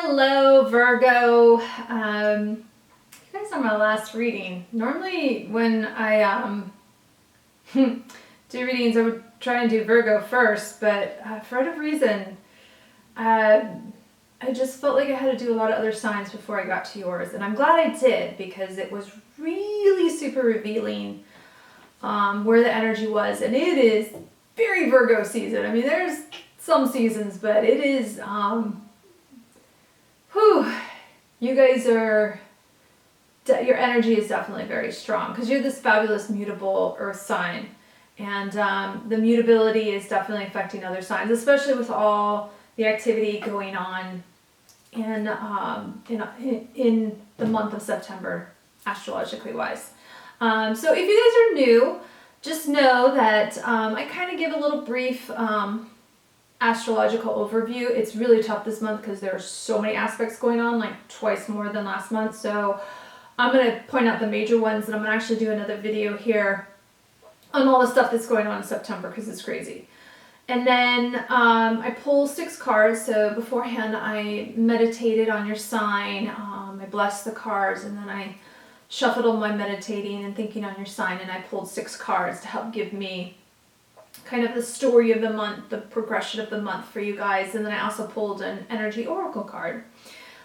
Hello, Virgo. You guys are my last reading. Normally, when I do readings, I would try and do Virgo first, but for whatever reason, I just felt like I had to do a lot of other signs before I got to yours, and I'm glad I did because it was really super revealing where the energy was, and it is very Virgo season. I mean, there's some seasons, but it is. You guys are, your energy is definitely very strong because you're this fabulous mutable earth sign, and the mutability is definitely affecting other signs, especially with all the activity going on in the month of September, astrologically wise. So if you guys are new, just know that I kind of give a little brief astrological overview. It's really tough this month because there are so many aspects going on, like twice more than last month. So I'm going to point out the major ones, and I'm going to actually do another video here on all the stuff that's going on in September because it's crazy. And then I pull 6 cards. So beforehand I meditated on your sign. I blessed the cards, and then I shuffled all my meditating and thinking on your sign, and I pulled 6 cards to help give me kind of the story of the month, the progression of the month for you guys. And then I also pulled an energy oracle card.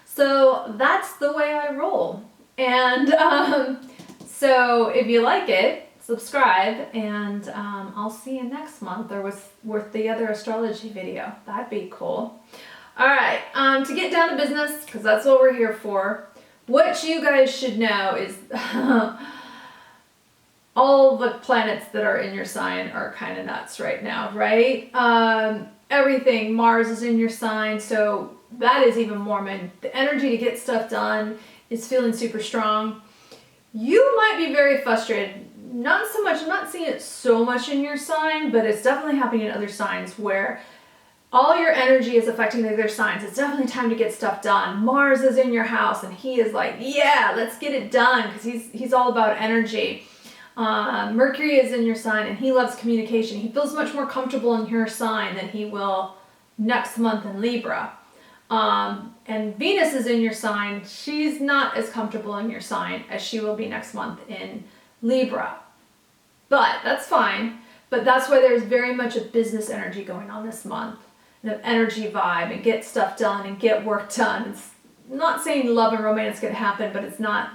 So that's the way I roll. And so if you like it, subscribe, and I'll see you next month or with the other astrology video. That'd be cool. All right, to get down to business, because that's what we're here for, what you guys should know is all the planets that are in your sign are kind of nuts right now, right? Everything, Mars is in your sign, so that is even more, man. The energy to get stuff done is feeling super strong. You might be very frustrated. Not so much, I'm not seeing it so much in your sign, but it's definitely happening in other signs where all your energy is affecting the other signs. It's definitely time to get stuff done. Mars is in your house, and he is like, yeah, let's get it done, because he's all about energy. Mercury is in your sign, and he loves communication. He feels much more comfortable in your sign than he will next month in Libra. And Venus is in your sign. She's not as comfortable in your sign as she will be next month in Libra. But that's fine. But that's why there's very much a business energy going on this month. An energy vibe, and get stuff done and get work done. It's not saying love and romance can happen, but it's not.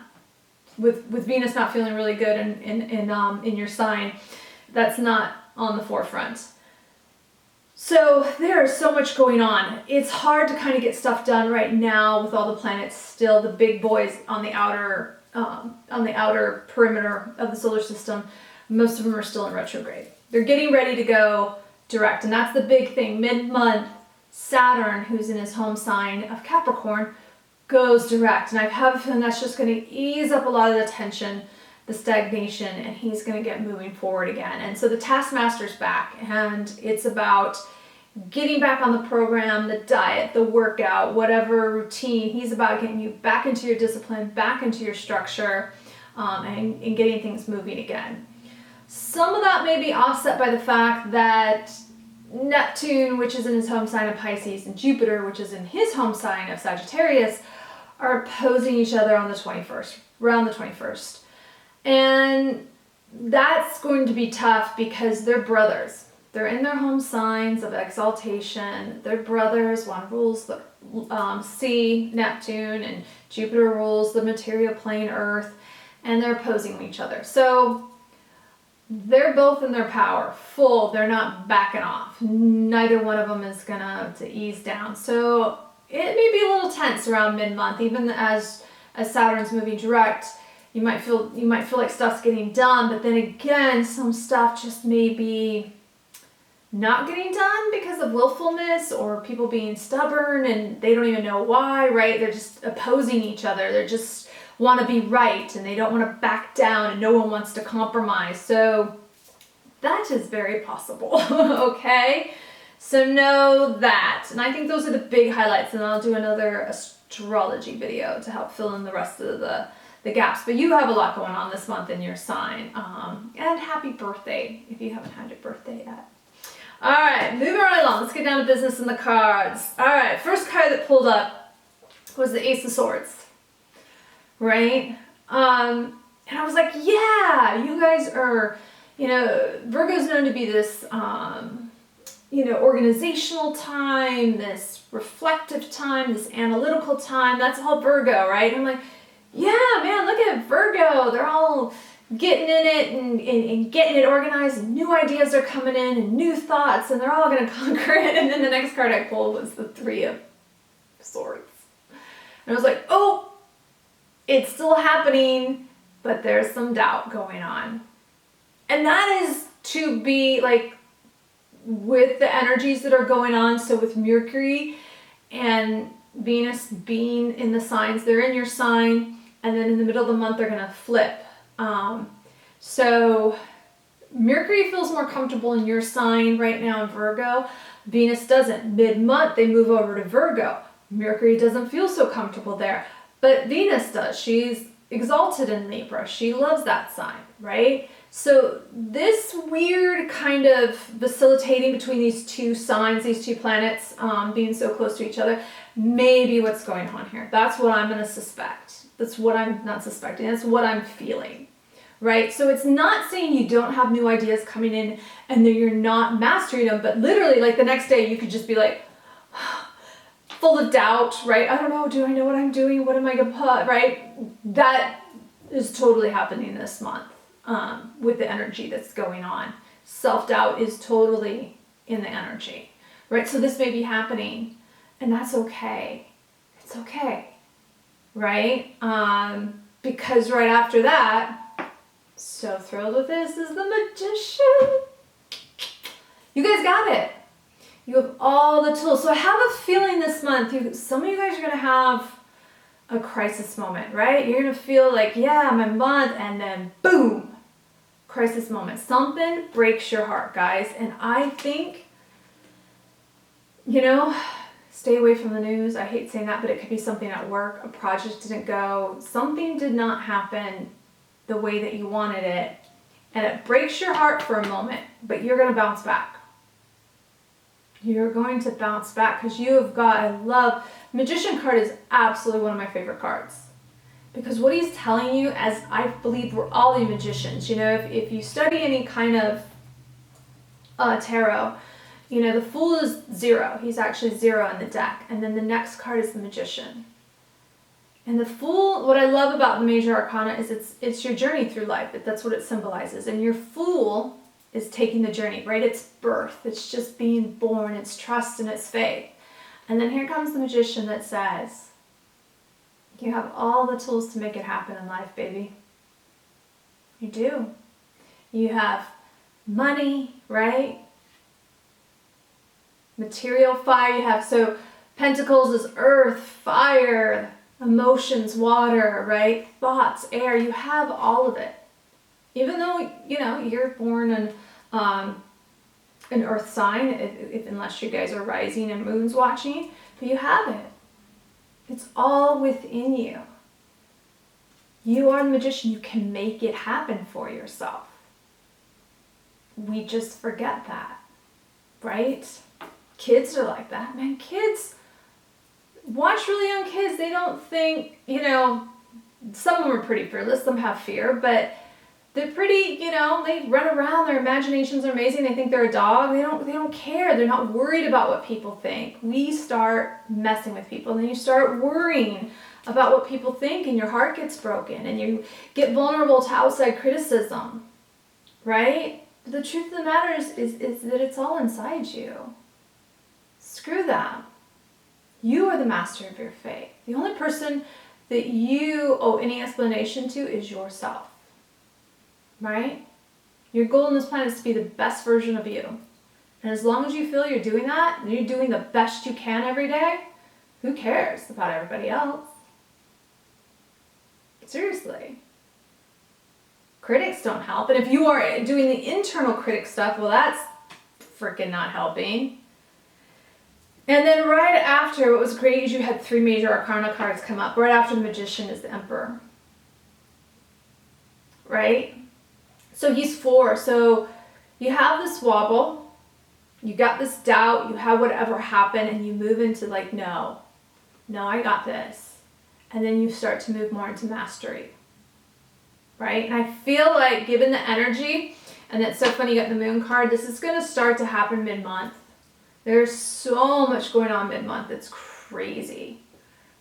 With Venus not feeling really good in your sign, that's not on the forefront. So there is so much going on. It's hard to kind of get stuff done right now with all the planets still, the big boys on the outer perimeter of the solar system. Most of them are still in retrograde. They're getting ready to go direct, and that's the big thing. Mid-month, Saturn, who's in his home sign of Capricorn, goes direct, and I have a feeling that's just going to ease up a lot of the tension, the stagnation, and he's going to get moving forward again. And so the taskmaster's back, and it's about getting back on the program, the diet, the workout, whatever routine. He's about getting you back into your discipline, back into your structure, and getting things moving again. Some of that may be offset by the fact that Neptune, which is in his home sign of Pisces, and Jupiter, which is in his home sign of Sagittarius, are opposing each other on the 21st, around the 21st. And that's going to be tough because they're brothers. They're in their home signs of exaltation. They're brothers. One rules the sea, Neptune, and Jupiter rules the material plane, Earth, and they're opposing each other. So they're both in their power, full. They're not backing off. Neither one of them is gonna to ease down. So it may be a little tense around mid-month, even as Saturn's moving direct. You might feel like stuff's getting done, but then again, some stuff just may be not getting done because of willfulness or people being stubborn and they don't even know why, right? They're just opposing each other. They just want to be right, and they don't want to back down, and no one wants to compromise. So that is very possible, okay? So know that. And I think those are the big highlights, and I'll do another astrology video to help fill in the rest of the gaps. But you have a lot going on this month in your sign. And happy birthday if you haven't had your birthday yet. All right, moving right along. Let's get down to business in the cards. All right, first card that pulled up was the Ace of Swords, right? And I was like, yeah, you guys are, Virgo's known to be this, organizational time, this reflective time, this analytical time. That's all Virgo, right? And I'm like, yeah, man, look at Virgo. They're all getting in it and getting it organized, and new ideas are coming in and new thoughts, and they're all going to conquer it. And then the next card I pulled was the Three of Swords. And I was like, oh, it's still happening, but there's some doubt going on. And that is to be like with the energies that are going on. So with Mercury and Venus being in the signs, they're in your sign, and then in the middle of the month they're going to flip. So Mercury feels more comfortable in your sign right now in Virgo. Venus doesn't. Mid-month they move over to Virgo. Mercury doesn't feel so comfortable there, but Venus does. She's exalted in Libra. She loves that sign, right? So this weird kind of facilitating between these two signs, these two planets being so close to each other, may be what's going on here. That's what I'm going to suspect. That's what I'm not suspecting. That's what I'm feeling, right? So it's not saying you don't have new ideas coming in and that you're not mastering them, but literally like the next day you could just be like, full of doubt, right? I don't know. Do I know what I'm doing? What am I going to put, right? That is totally happening this month with the energy that's going on. Self-doubt is totally in the energy, right? So this may be happening, and that's okay. It's okay, right? Because right after that, so thrilled with this, is the Magician. You guys got it. You have all the tools. So I have a feeling this month, some of you guys are going to have a crisis moment, right? You're going to feel like, yeah, my month, and then boom, crisis moment. Something breaks your heart, guys. And I think, stay away from the news. I hate saying that, but it could be something at work. A project didn't go. Something did not happen the way that you wanted it. And it breaks your heart for a moment, but you're going to bounce back. You're going to bounce back because you have got, Magician card is absolutely one of my favorite cards. Because what he's telling you, as I believe we're all the magicians, if you study any kind of tarot, the Fool is 0. He's actually 0 in the deck. And then the next card is the Magician. And the Fool, what I love about the major arcana is it's your journey through life. That's what it symbolizes. And your Fool is taking the journey, right? It's birth. It's just being born. It's trust and it's faith. And then here comes the Magician that says, you have all the tools to make it happen in life, baby. You do. You have money, right? Material, fire. You have, so Pentacles is earth, fire, emotions, water, right? Thoughts, air. You have all of it. Even though, you're born in an earth sign, unless you guys are rising and moon's watching, but you have it. It's all within you. You are the Magician. You can make it happen for yourself. We just forget that, right? Kids are like that, man. Kids, watch really young kids. They don't think, some of them are pretty fearless. Some have fear, but they're pretty, they run around, their imaginations are amazing, they think they're a dog, they don't care, they're not worried about what people think. We start messing with people, and then you start worrying about what people think, and your heart gets broken, and you get vulnerable to outside criticism, right? But the truth of the matter is that it's all inside you. Screw that. You are the master of your fate. The only person that you owe any explanation to is yourself. Right? Your goal on this planet is to be the best version of you. And as long as you feel you're doing that, and you're doing the best you can every day, who cares about everybody else? Seriously. Critics don't help. And if you are doing the internal critic stuff, well, that's freaking not helping. And then right after, what was great is you had 3 major arcana cards come up. Right after the Magician is the Emperor. Right? So he's 4. So you have this wobble, you got this doubt, you have whatever happened, and you move into like, no, no, I got this. And then you start to move more into mastery, right? And I feel like given the energy, and it's so funny you got the moon card, this is going to start to happen mid-month. There's so much going on mid-month. It's crazy,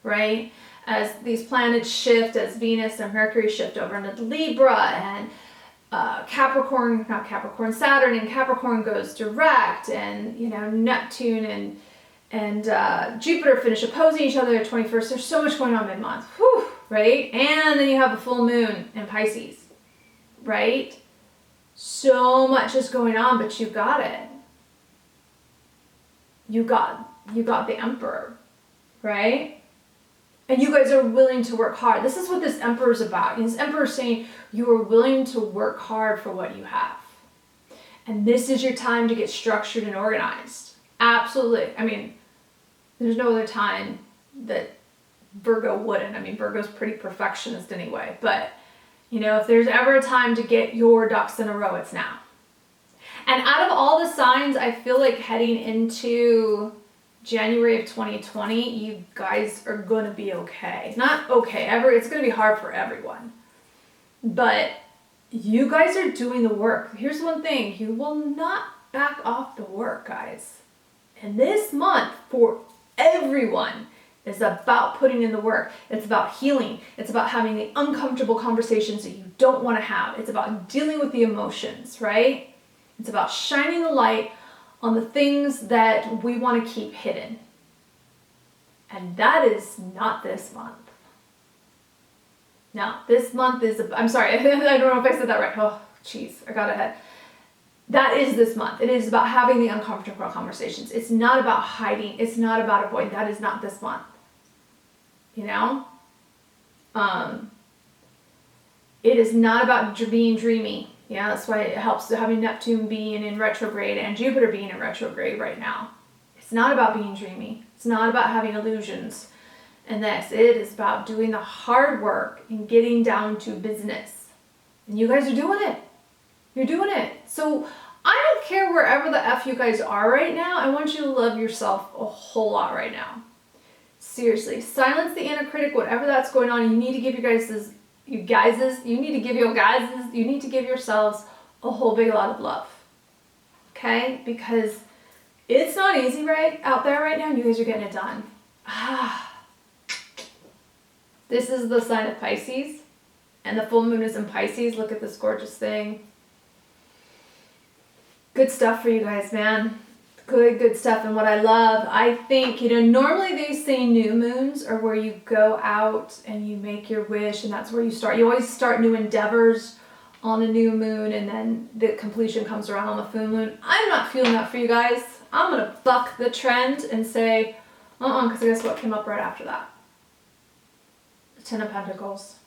right? As these planets shift, as Venus and Mercury shift over into Libra, and Saturn and Capricorn goes direct, and Neptune and Jupiter finish opposing each other at 21st. There's so much going on mid-month, right? And then you have a full moon in Pisces, right? So much is going on, but you got it. You got the Emperor, right? And you guys are willing to work hard. This is what this Emperor is about. This Emperor is saying you are willing to work hard for what you have. And this is your time to get structured and organized. Absolutely. I mean, there's no other time that Virgo wouldn't. I mean, Virgo's pretty perfectionist anyway. But, if there's ever a time to get your ducks in a row, it's now. And out of all the signs, I feel like heading into January of 2020, you guys are going to be okay. Not okay, it's going to be hard for everyone. But you guys are doing the work. Here's one thing, you will not back off the work, guys. And this month, for everyone, is about putting in the work. It's about healing. It's about having the uncomfortable conversations that you don't want to have. It's about dealing with the emotions, right? It's about shining the light on the things that we want to keep hidden. And that is not this month. Now, this month is, I'm sorry, I don't know if I said that right. Oh, jeez, I got ahead. That is this month. It is about having the uncomfortable conversations. It's not about hiding. It's not about avoiding. That is not this month. It is not about being dreamy. Yeah, that's why it helps to having Neptune being in retrograde and Jupiter being in retrograde right now. It's not about being dreamy. It's not about having illusions. And it is about doing the hard work and getting down to business. And you guys are doing it. You're doing it. So I don't care wherever the F you guys are right now. I want you to love yourself a whole lot right now. Seriously, silence the inner critic, whatever that's going on. You need to give you need to give yourselves a whole big lot of love. Okay? Because it's not easy out there right now, and you guys are getting it done. This is the sign of Pisces, and the full moon is in Pisces. Look at this gorgeous thing. Good stuff for you guys, man. Good stuff. And what I love, I think, normally they say new moons are where you go out and you make your wish, and that's where you start. You always start new endeavors on a new moon, and then the completion comes around on the full moon. I'm not feeling that for you guys. I'm going to buck the trend and say, because guess what came up right after that? The Ten of Pentacles.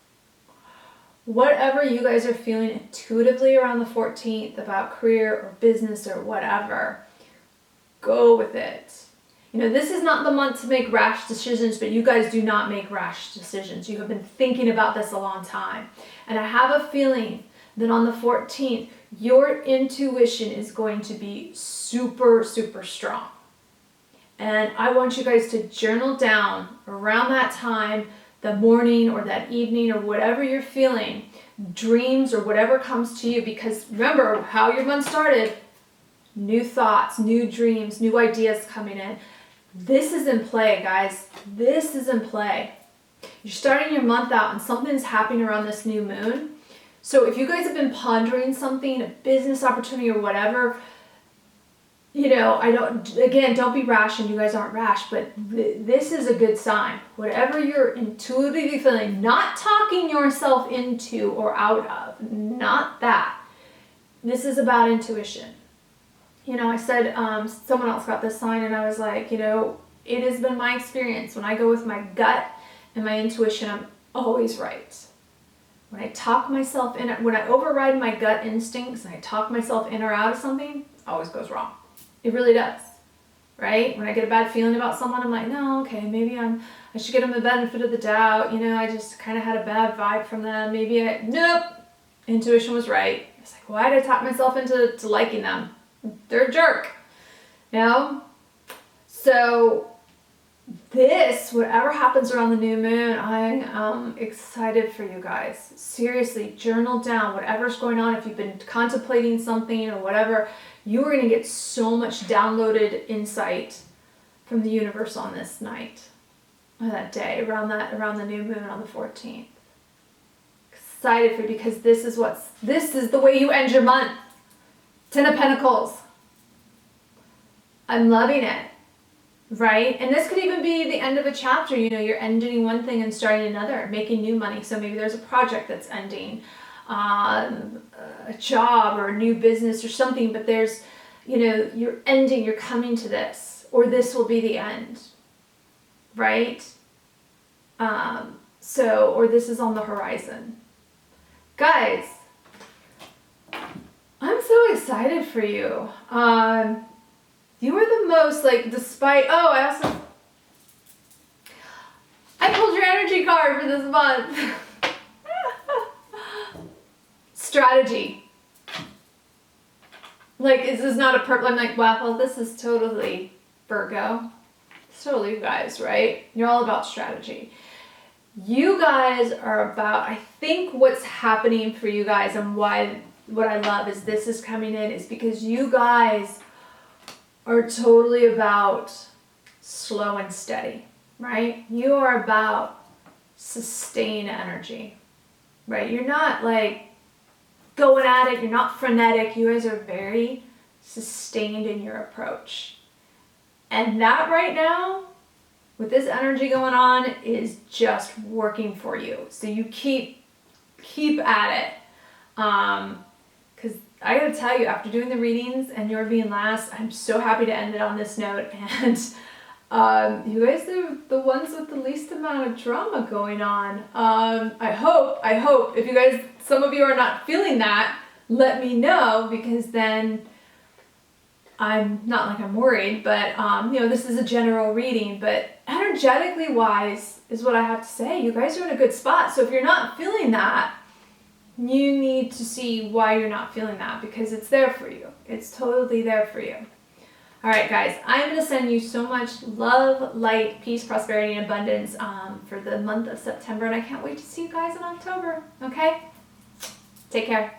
Whatever you guys are feeling intuitively around the 14th about career or business or whatever, go with it. This is not the month to make rash decisions, but you guys do not make rash decisions. You have been thinking about this a long time. And I have a feeling that on the 14th, your intuition is going to be super, super strong. And I want you guys to journal down around that time, the morning or that evening or whatever you're feeling, dreams or whatever comes to you, because remember how your month started. New thoughts, new dreams, new ideas coming in. This is in play, guys. This is in play. You're starting your month out and something's happening around this new moon. So if you guys have been pondering something, a business opportunity or whatever, don't be rash, and you guys aren't rash, but this is a good sign. Whatever you're intuitively feeling, not talking yourself into or out of, not that. This is about intuition. I said, someone else got this sign, and I was like, it has been my experience. When I go with my gut and my intuition, I'm always right. When I talk myself in, when I override my gut instincts and I talk myself in or out of something, it always goes wrong. It really does, right? When I get a bad feeling about someone, I'm like, no, okay, maybe I should give them the benefit of the doubt. I just kind of had a bad vibe from them. Nope, intuition was right. It's like, why did I talk myself into liking them? They're a jerk, So this, whatever happens around the new moon, I am excited for you guys. Seriously, journal down whatever's going on. If you've been contemplating something or whatever, you are going to get so much downloaded insight from the universe on this night, or that day, around the new moon on the 14th. Excited for you, because this is the way you end your month. 10 of Pentacles. I'm loving it, right? And this could even be the end of a chapter. You know, you're ending one thing and starting another, making new money. So maybe there's a project that's ending, a job or a new business or something, but there's, you know, you're ending, you're coming to this, or this will be the end, right? Or this is on the horizon. Guys, I'm so excited for you. You are the most, like, despite, I pulled your energy card for this month. Strategy. Like, this is not a purple, I'm like, wow, well, this is totally Virgo. It's totally you guys, right? You're all about strategy. You guys are about, I think what's happening for you guys and what I love is this is coming in is because you guys are totally about slow and steady, right? You are about sustained energy, right? You're not like going at it. You're not frenetic. You guys are very sustained in your approach. And that right now, with this energy going on, is just working for you. So you keep at it. Because I gotta tell you, after doing the readings and your being last, I'm so happy to end it on this note. And you guys are the ones with the least amount of drama going on. I hope, if you guys, some of you are not feeling that, let me know, because then I'm not like I'm worried, but you know, this is a general reading, but energetically wise is what I have to say. You guys are in a good spot. So if you're not feeling that, you need to see why you're not feeling that, because it's there for you. It's totally there for you. All right, guys, I'm going to send you so much love, light, peace, prosperity, and abundance for the month of September, and I can't wait to see you guys in October. Okay? Take care.